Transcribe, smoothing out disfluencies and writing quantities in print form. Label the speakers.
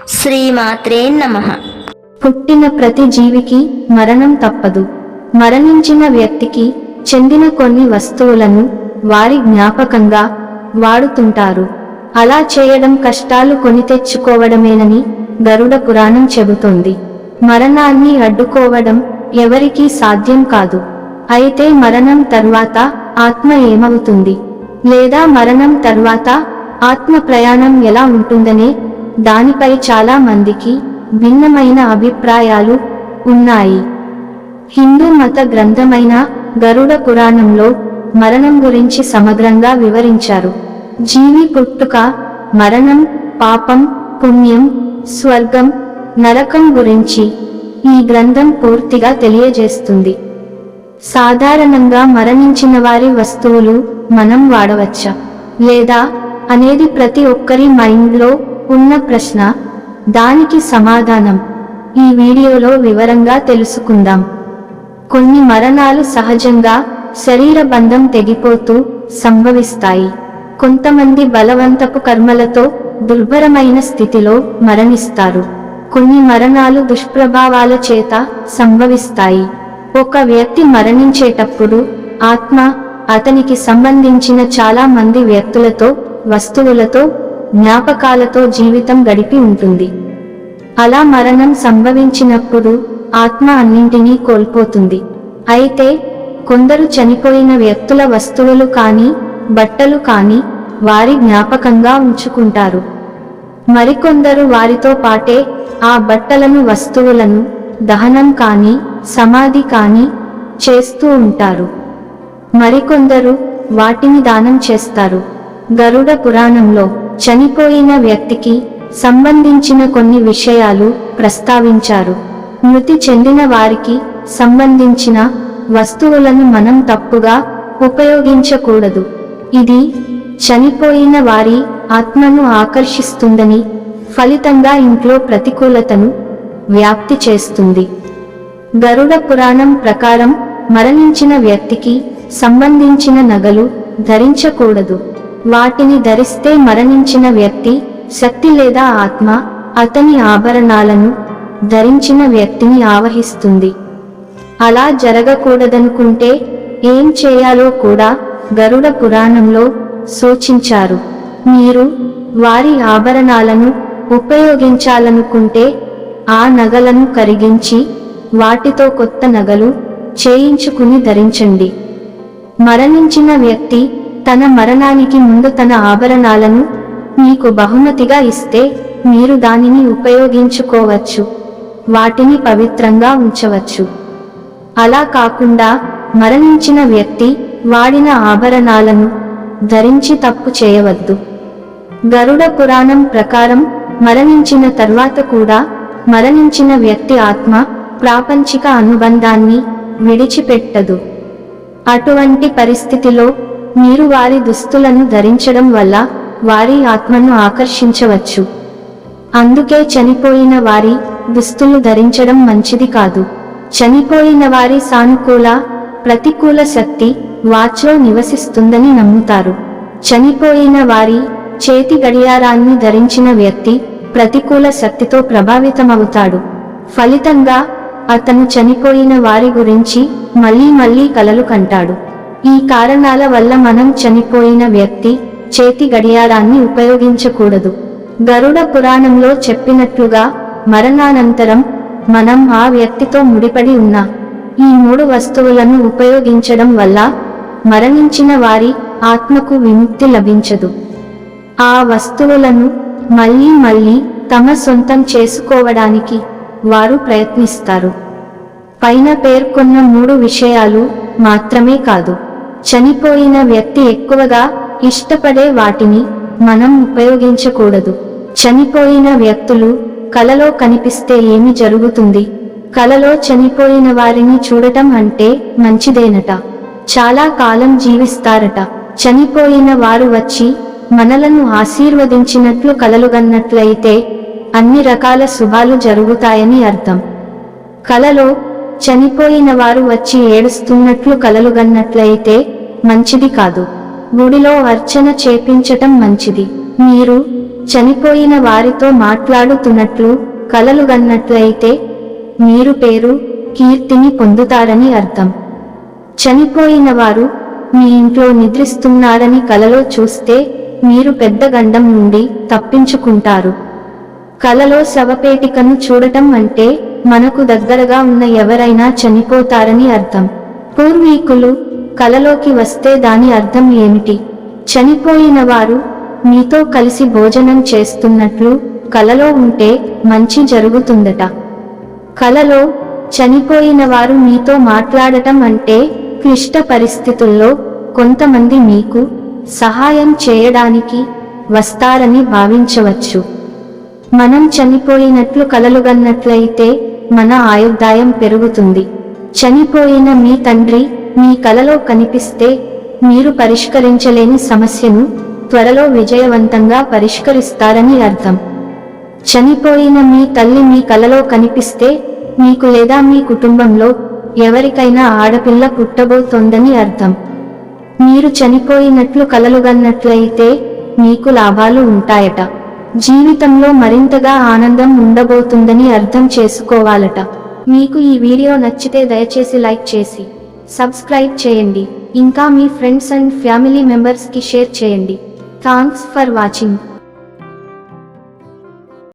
Speaker 1: శ్రీమాత్రే నమః.
Speaker 2: పుట్టిన ప్రతి జీవికి మరణం తప్పదు. మరణించిన వ్యక్తికి చెందిన కొన్ని వస్తువులను వారి జ్ఞాపకంగా వాడుతుంటారు. అలా చేయడం కష్టాలు కొని తెచ్చుకోవడమేనని గరుడ పురాణం చెబుతోంది. మరణాన్ని అడ్డుకోవడం ఎవరికీ సాధ్యం కాదు. అయితే మరణం తర్వాత ఆత్మ ఏమవుతుంది, లేదా మరణం తర్వాత ఆత్మ ప్రయాణం ఎలా ఉంటుందనే దానిపై చాలా మందికి భిన్నమైన అభిప్రాయాలు ఉన్నాయి. హిందూ మత గ్రంథమైన గరుడ పురాణంలో మరణం గురించి సమగ్రంగా వివరించారు. జీవి పుట్టుక, మరణం, పాపం, పుణ్యం, స్వర్గం, నరకం గురించి ఈ గ్రంథం పూర్తిగా తెలియజేస్తుంది. సాధారణంగా మరణించిన వారి వస్తువులు మనం వాడవచ్చా లేదా అనేది ప్రతి ఒక్కరి మైండ్లో ఉన్న ప్రశ్న. దానికి సమాధానం ఈ వీడియోలో వివరంగా తెలుసుకుందాం. కొన్ని మరణాలు సహజంగా శరీర బంధం తెగిపోతూ సంభవిస్తాయి. కొంతమంది బలవంతపు కర్మలతో దుర్భరమైన స్థితిలో మరణిస్తారు. కొన్ని మరణాలు దుష్ప్రభావాల చేత సంభవిస్తాయి. ఒక వ్యక్తి మరణించేటప్పుడు ఆత్మ అతనికి సంబంధించిన చాలా మంది వ్యక్తులతో, వస్తువులతో, జ్ఞాపకాలతో జీవితం గడిపి ఉంటుంది. అలా మరణం సంభవించినప్పుడు ఆత్మ అన్నింటినీ కోల్పోతుంది. అయితే కొందరు చనిపోయిన వ్యక్తుల వస్తువులు కానీ, బట్టలు కానీ వారి జ్ఞాపకంగా ఉంచుకుంటారు. మరికొందరు వారితో పాటే ఆ బట్టలను, వస్తువులను దహనం కానీ, సమాధి కానీ చేస్తూ ఉంటారు. మరికొందరు వాటిని దానం చేస్తారు. గరుడ పురాణంలో చనిపోయిన వ్యక్తికి సంబంధించిన కొన్ని విషయాలు ప్రస్తావించారు. మృతి చెందిన వారికి సంబంధించిన వస్తువులను మనం తప్పుగా ఉపయోగించకూడదు. ఇది చనిపోయిన వారి ఆత్మను ఆకర్షిస్తుందని, ఫలితంగా ఇంట్లో ప్రతికూలతను వ్యాప్తి చేస్తుంది. గరుడ పురాణం ప్రకారం మరణించిన వ్యక్తికి సంబంధించిన నగలు ధరించకూడదు. వాటిని ధరిస్తే మరణించిన వ్యక్తి శక్తి లేదా ఆత్మ అతని ఆభరణాలను ధరించిన వ్యక్తిని ఆవహిస్తుంది. అలా జరగకూడదనుకుంటే ఏం చేయాలో కూడా గరుడ పురాణంలో సూచించారు. మీరు వారి ఆభరణాలను ఉపయోగించాలనుకుంటే ఆ నగలను కరిగించి వాటితో కొత్త నగలు చేయించుకుని ధరించండి. మరణించిన వ్యక్తి తన మరణానికి ముందు తన ఆభరణాలను మీకు బహుమతిగా ఇస్తే మీరు దానిని ఉపయోగించుకోవచ్చు, వాటిని పవిత్రంగా ఉంచవచ్చు. అలా కాకుండా మరణించిన వ్యక్తి వాడిన ఆభరణాలను ధరించి తప్పు చేయవద్దు. గరుడ పురాణం ప్రకారం మరణించిన తర్వాత కూడా మరణించిన వ్యక్తి ఆత్మ ప్రాపంచిక అనుబంధాన్ని విడిచిపెట్టదు. అటువంటి పరిస్థితిలో మీరు వారి దుస్తులను ధరించడం వల్ల వారి ఆత్మను ఆకర్షించవచ్చు. అందుకే చనిపోయిన వారి దుస్తులు ధరించడం మంచిది కాదు. చనిపోయిన వారి సానుకూల, ప్రతికూల శక్తి వాచ్లో నివసిస్తుందని నమ్ముతారు. చనిపోయిన వారి చేతి గడియారాన్ని ధరించిన వ్యక్తి ప్రతికూల శక్తితో ప్రభావితమవుతాడు. ఫలితంగా అతను చనిపోయిన వారి గురించి మళ్ళీ కలలు కంటాడు. ఈ కారణాల వల్ల మనం చనిపోయిన వ్యక్తి చేతి గడియారాన్ని ఉపయోగించకూడదు. గరుడ పురాణంలో చెప్పినట్లుగా మరణానంతరం మనం ఆ వ్యక్తితో ముడిపడి ఉన్న ఈ 3 వస్తువులను ఉపయోగించడం వల్ల మరణించిన వారి ఆత్మకు విముక్తి లభించదు. ఆ వస్తువులను మళ్ళీ తమ సొంతం చేసుకోవడానికి వారు ప్రయత్నిస్తారు. పైన పేర్కొన్న 3 విషయాలు మాత్రమే కాదు, చనిపోయిన వ్యక్తి ఎక్కువగా ఇష్టపడే వాటిని మనం ఉపయోగించకూడదు. చనిపోయిన వ్యక్తులు కలలో కనిపిస్తే ఏమి జరుగుతుంది? కలలో చనిపోయిన వారిని చూడటం అంటే మంచిదేనట. చాలా కాలం జీవిస్తారట. చనిపోయిన వారు వచ్చి మనలను ఆశీర్వదించినట్లు కలలుగన్నట్లయితే అన్ని రకాల శుభాలు జరుగుతాయని అర్థం. కలలో చనిపోయిన వారు వచ్చి ఏడుస్తున్నట్లు కలలుగన్నట్లయితే మంచిది కాదు. గుడిలో అర్చన చేపించటం మంచిది. మీరు చనిపోయిన వారితో మాట్లాడుతున్నట్లు కలలుగన్నట్లయితే మీరు పేరు కీర్తిని పొందుతారని అర్థం. చనిపోయిన వారు మీ ఇంట్లో నిద్రిస్తున్నారని కలలో చూస్తే మీరు పెద్ద గండం నుండి తప్పించుకుంటారు. కలలో శవపేటికను చూడటం అంటే మనకు దగ్గరగా ఉన్న ఎవరైనా చనిపోతారని అర్థం. పూర్వీకులు కలలోకి వస్తే దాని అర్థం ఏమిటి? చనిపోయిన వారు మీతో కలిసి భోజనం చేస్తున్నట్లు కలలో ఉంటే మంచి జరుగుతుందట. కలలో చనిపోయిన వారు మీతో మాట్లాడటం అంటే క్లిష్ట పరిస్థితుల్లో కొంతమంది మీకు సహాయం చేయడానికి వస్తారని భావించవచ్చు. మనం చనిపోయినట్లు కలలుగన్నట్లయితే మన ఆయుర్దాయం పెరుగుతుంది. చనిపోయిన మీ తండ్రి మీ కలలో కనిపిస్తే మీరు పరిష్కరించలేని సమస్యను త్వరలో విజయవంతంగా పరిష్కరిస్తారని అర్థం. చనిపోయిన మీ తల్లి మీ కలలో కనిపిస్తే మీకు లేదా మీ కుటుంబంలో ఎవరికైనా ఆడపిల్ల పుట్టబోతోందని అర్థం. మీరు చనిపోయినట్లు కలలుగన్నట్లయితే మీకు లాభాలు ఉంటాయట. జీవితంలో మరింతగా ఆనందం ఉండబోతుందని అర్థం చేసుకోవాలట. మీకు ఈ వీడియో నచ్చితే దయచేసి లైక్ చేసి సబ్స్క్రైబ్ చేయండి. ఇంకా మీ ఫ్రెండ్స్ అండ్ ఫ్యామిలీ మెంబర్స్కి షేర్ చేయండి. Thanks for watching.